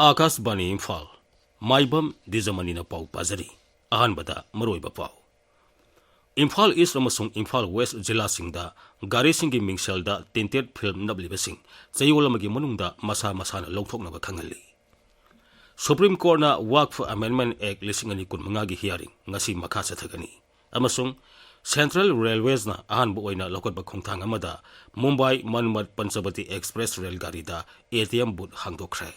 Akashbani Imphal, Maibam Dwijamani na pau pazari, ahanbada maroiba pau. Imphal East amasung Imphal West jila singda gari singi mingshelda tinted film nabliba sing sayolamagi manungda masa masana lawthoknaba khangali. Supreme Court na Waqf Amendment Act lisingani kun mangagi hearing ngasi makha chathagani. Amasung Central Railways na ahanba oina lokotba khongthang amada Mumbai Manmad Panchabati Express Rail Gari da ATM booth hangdokre.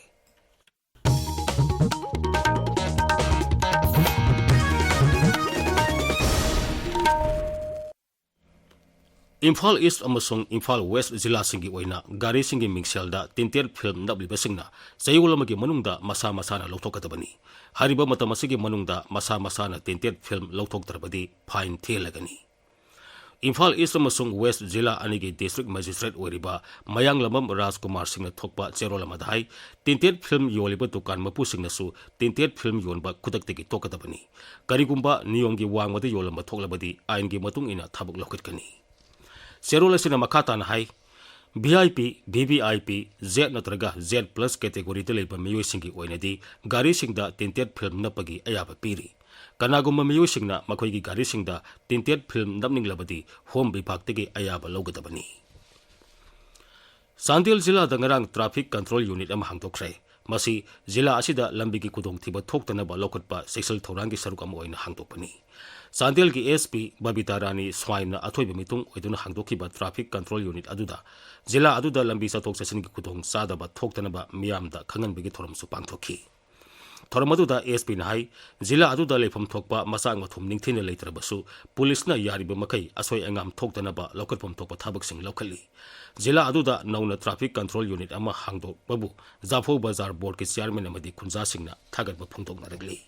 Imphal East amasung Imphal West jila singi oina gari singi mingshelda tinted film nabliba singna sayolamagi manungda masa masana lawthokadabani. Hariba matamasigi manungda masa masana tinted film lawthokdrabadi fine thelagani. Imphal East amasung West jila anigi district magistrate oiriba mayang lamam Rajkumar singna thokpa cherolamadai tinted film yoliba dukan mapu singnasu tinted film yonba kudaktegi tokadabani. Karigumba niyongi wangwadi yolamba thoklabadi aingi matung ina thabuk lokitkani. Serola sina makata na hai VIP, VVIP, Z natraga Z plus category tele pa miyo singi oinadi gari singda tinted film na pagi ayaba piri. Kanaguma miyo singna makoy gari singda tinted film namning labadi home bipag tegi ayaba logadabani. Sandil Zilla dangarang traffic control unit am hangtokre. Masi Zilla asida lambigi kudong tiba thoktanaba lokotpa sexual thorangi saruk am oina hangtokpani. Sandil ki SP Babita Rani Swine na athoy bimitung oiduna hangdokiba traffic control unit aduda Zilla aduda lambi sa tok sasin ki kudong sadaba thoktanaba miyamda khangan bigi thoram su pangthoki. Thoram aduda SP na hai Zilla aduda lefam thokpa masang mathum ningthina leitrabasu police na yariba makai asoy angam thoktanaba lokotpam thokpa thabak sing lokali. Zilla aduda nauna traffic control unit ama hangdok babu Zafo Bazar board ki chairman amadi khunja singna thagatba phungtok naragli.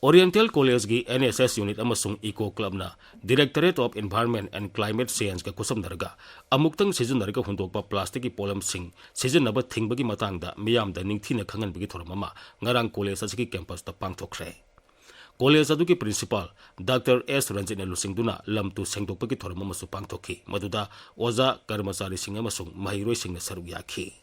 Oriental College gi NSS unit amasung Eco Club na Directorate of Environment and Climate Change ka kusam narga amuktang season narga hundokpa plastic ki polam sing season naba thingbagi matangda miyamda ningthina khangan bigi thoramama ngarang college asiki campus ta pangthokre. College adu ki principal Dr. S Ranjit Lusing duna lamtu sengdokpa ki thoramama su pangthokhi maduda oza karmachari sing amasung mahiroi sing na saruk yakhi.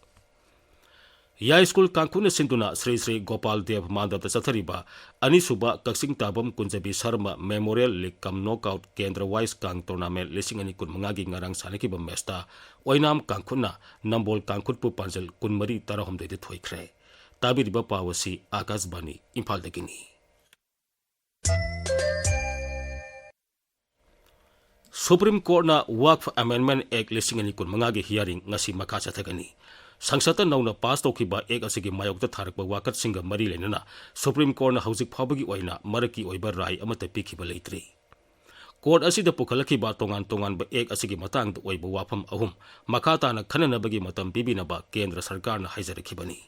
Ya school Kankuna Sinduna Sri Sri Gopal Dev Mandata Sathariba Anisuba Kaksing Tabam Kunjabi Sharma Memorial League Kam Knockout Kendra Wise Kang Tournament Lising Ani Kun Mangagi Ngarang Sanaki Bamesta Oinam Kankuna Nambol Kankutpu Panjal Kunmari Tarahom de Thoikre Tabiriba Pawasi Akashbani Imphal Dagini. Supreme Court na Waqf Amendment Act Lising Ani Kun Mangagi hearing ngasi makha chathagani. Sangsata nauna pass tokiba ek asigi mayokta tharakba wakat singa mari lenana Supreme Court na haujik phawbagi oina maraki oiba rai amata pikhiba leitri. Court asida pukhalakhiba tongan ba ek asigi matangda oiba wafam ahum makata na khananabagi matam bibinaba kendra sarkar na haizarakhibani.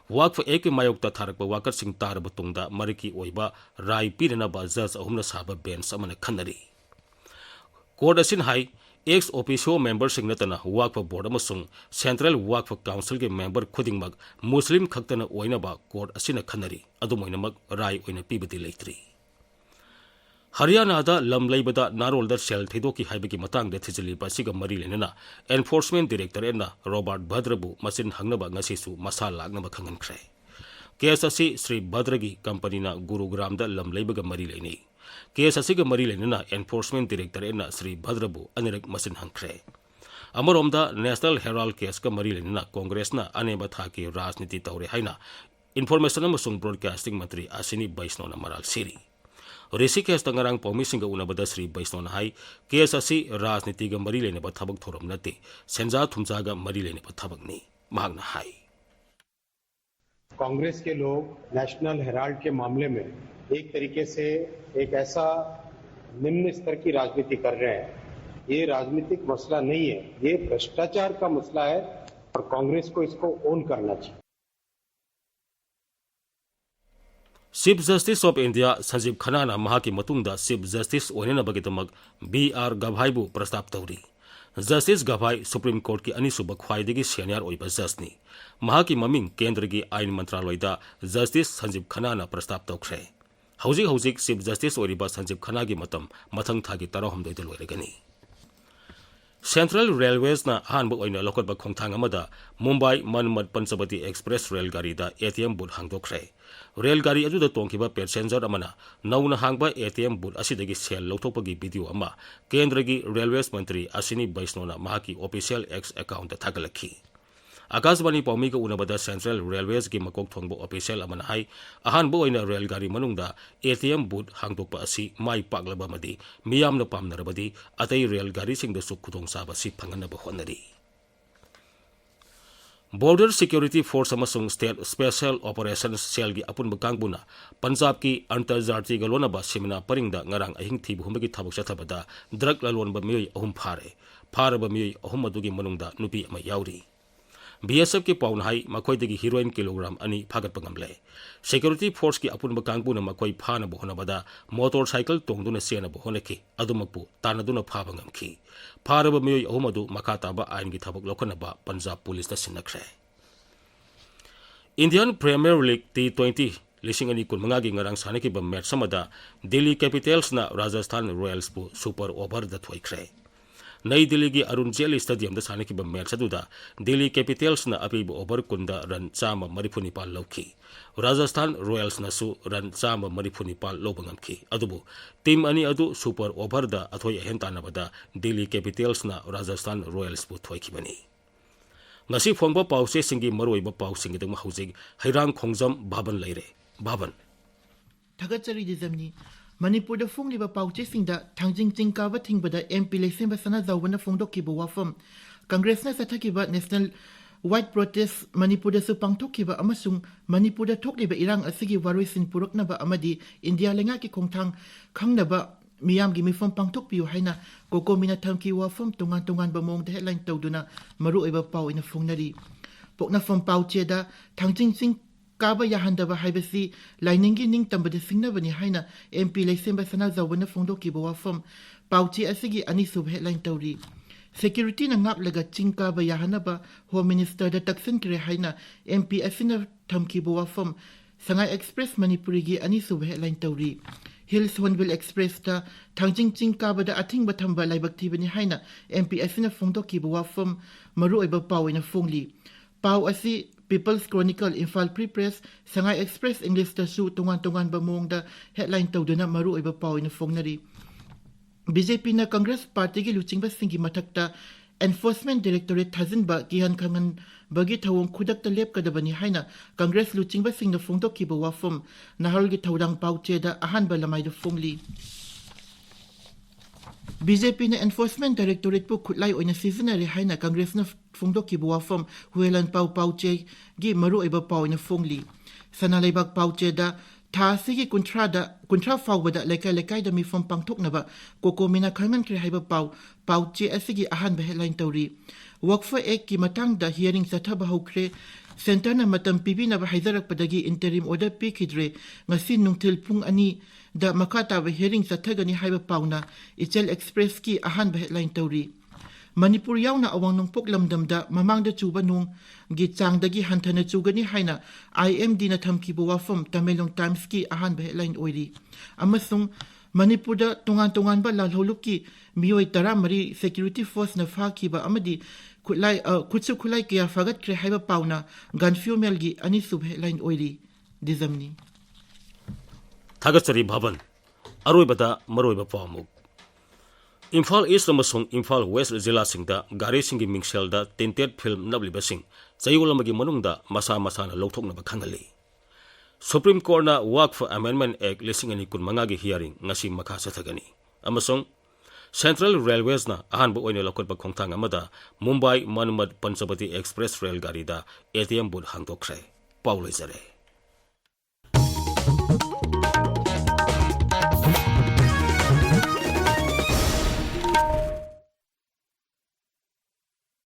Waqf ek mayokta tharakba wakat sing taraba tungda maraki oiba rai piranaba judge ahumna saba bench amana khanari. Court asin hai ex officio member sing natana Waqf board amasung Central Waqf Council ke member khudingmak Muslim khaktana oinaba court asina khanari adumoinamak rai oina pibati leitri. Haryana da lam leibada narolda sel thedoki haibagi matangda thijili basiga mari lenana enforcement director na Robert Bhadrabu masin hangnaba ngasisu masal lagnaba khangankre. Case asi Sri Bhadragi company na Gurugram da lam leibaga mari leni. Case asiga mari lenana enforcement director na Sri Bhadrabu anirak masin hangkre. Amaromda National Herald case ka mari lenana Congress na aneba thaki rajniti taure haina information amasung broadcasting mantri Asini Baisno na maral siri. Resi case tangarang pomisinga unabada Sri Baisno na hai case asi rajniti ga mari lenaba thabak thoram nate senja thumja ga mari lenaba thabak ni mahagna hai. Congress के लोग national Herald के मामले में एक तरीके से एक ऐसा निम्न स्तर की राजनीति कर रहे हैं. ये राजनीतिक मसला नहीं है, ये भ्रष्टाचार का मसला है और कांग्रेस को इसको ओन करना चाहिए. Chief Justice of India Sanjeev Khanna na mahaki matungda Chief Justice oinana bagitamak BR Gavai bu prastab tauri. Justice Gavai Supreme Court ki anisuba khwaidagi senior oiba judge ni. Mahaki maming kendra gi ain mantraloida Justice Sanjeev Khanna na prastab taukre. Hauzik Chief Justice oiriba Sanjeev Khanna gi matam mathang thagi tarahom doida loiragani. Central Railways na ahanba oina lokot ba khongthang amada Mumbai Manipur Panchabati Express Rail Gari da ATM booth hangdokre. Rail Gari adu da tongkiba passenger amana nauna hangba ATM booth asidagi sel lothopagi video ama Kendragi Railways Mantri Ashini Vaishnona mahaki official X account da thagalakhi. Akasbani Paumiga Unabada Central Railways gi makok thongbo official amana hai ahanba oina rail gari manungda ATM booth hangdokpa asi mai paglaba madi miyamna pamnarabadi atai rail gari sing da suk khudong saba si phanganaba honari. Border Security Force amasung State Special Operations Cell gi apunba kangbuna Punjab ki Antarjati galonaba simna paringda ngarang ahing thibu humagi thabuk chathabada drug lalonba miyoi ahum pharaba miyoi ahum adugi manungda nupi ama yauri. BSF ki pawn hai makoi degi heroin kilogram ani phagat pangamle. Security Force ki apunba kangbuna makoi phana bohona bada motorcycle tongduna sena bohona ki adumakpu tanaduna phabangam ki. Pharaba miyoi ahum adu makataba ain gi thabuk lokhana Punjab Police da sinakre. Indian Premier League T20 lising ani kun mangagi ngarang sanaki ba match samada Delhi Capitals na Rajasthan Royals bu super over da thoikre. Nai Delhi ki Arun Jaitley Stadium da sanaki ba match aduda Delhi Capitals na api bu over kunda run chama marifuni pal lauki. Rajasthan Royals na su run chama marifuni pal lobangam ki. Adubu team ani adu super over da athoi hentana bada Delhi Capitals na Rajasthan Royals bu thoikibani. Ngasi phongba pause singi maroi ba pau singi dang mahujig Heirangkhongjam Bhavan leire. Bhavan Thagachari Dwijamani Manipur da phongli ba pause singda thangjing chingka ba thingbada MP election ba sana zawna phongdok ki bo wafam Congress na sathaki ba National White Protest Manipur da su pangthok ki ba amasung Manipur da thokli ba irang asigi waroi sin purok na ba amadi India lenga ki khongthang khangna ba miyam gi mifam pangthok piu haina koko mina thamki wafam tungan ba mong da headline tawduna maru eba pau ina phongnari pokna fam pau che da thangjing ching Kaba Yahandaba Haibasi, Liningi Ning Tambada Singnabani Haina, MP Lysemba Sana Zawana Fondo Kiboa from Pauchi Asigi Anisub headline Tauri. Security Nangap Laga Chinkaba Yahanaba, Home Minister the Taksan Kire Haina, MP Asina Tamkiboa from Sangai Express Manipurigi Anisub headline Tauri. Hills Hornbill Express da Tangjing Chinkaba da Ating Batamba Laibaktivani Haina, MP Asina Fondo Kiboa from Maru Eba Pau in a Fongli. Pau Asi People's Chronicle Imphal Pre-Press Sangai Express English da su tungan ba mong da headline tawduna maru iba pau ina fongnari. BJP na Congress Party gi luching ba singi matakta Enforcement Directorate thazin ba gihan khangan bagi thawong khudak ta lep kadabani haina Congress luching ba sing na fongto ki ba wafom nahal gi thawdang pau che da ahan ba lamai da fongli. BJP na Enforcement Directorate po khutlai oina seasonary haina Congress na fungdo ki buwa from huelan pau che gi maru iba pau ina fongli sana leibak pau che da tha sigi kuntra fau bada lekai da mi from pangthok na ba koko mina khaman kre haiba pau che asigi ahan ba headline tawri work for ek ki matang da hearing satha ba hokre center na matam pibi na ba haizarak padagi interim order pi khidre ngasi nungthil pung ani da makata ba hearing satha gani haiba pau na ichel express ki ahan ba headline tawri Manipur yaw na awang nung poklamdam da mamang da chuba nung gitsang dagi hantana chugani haina IMD na thamki buwa from Tamelong Times ki ahan ba headline oiri. Amasung Manipur da tungan ba lalholuk ki miyoi taramari security force na faki ba amadi kutsu kulai kaya fagat kre haiba pauna gun fuel gi ani sub headline oiri. Dwijamani Thagachari Bhavan Aroibada Maroiba Pamuk Imphal East amasung Imphal West Zilla singda gari singi mingsel da tinted film nabliba sing chayulamagi manungda masa na lokthokna ba khangali. Supreme Court na Waqf Amendment Act lising ani kun mangagi hearing ngasi makha sathagani. Amasung Central Railways na ahanba oina lokot ba khongthang amada Mumbai Manipur Panchabati Express Rail Gari da ATM booth hangdokre. Paulizare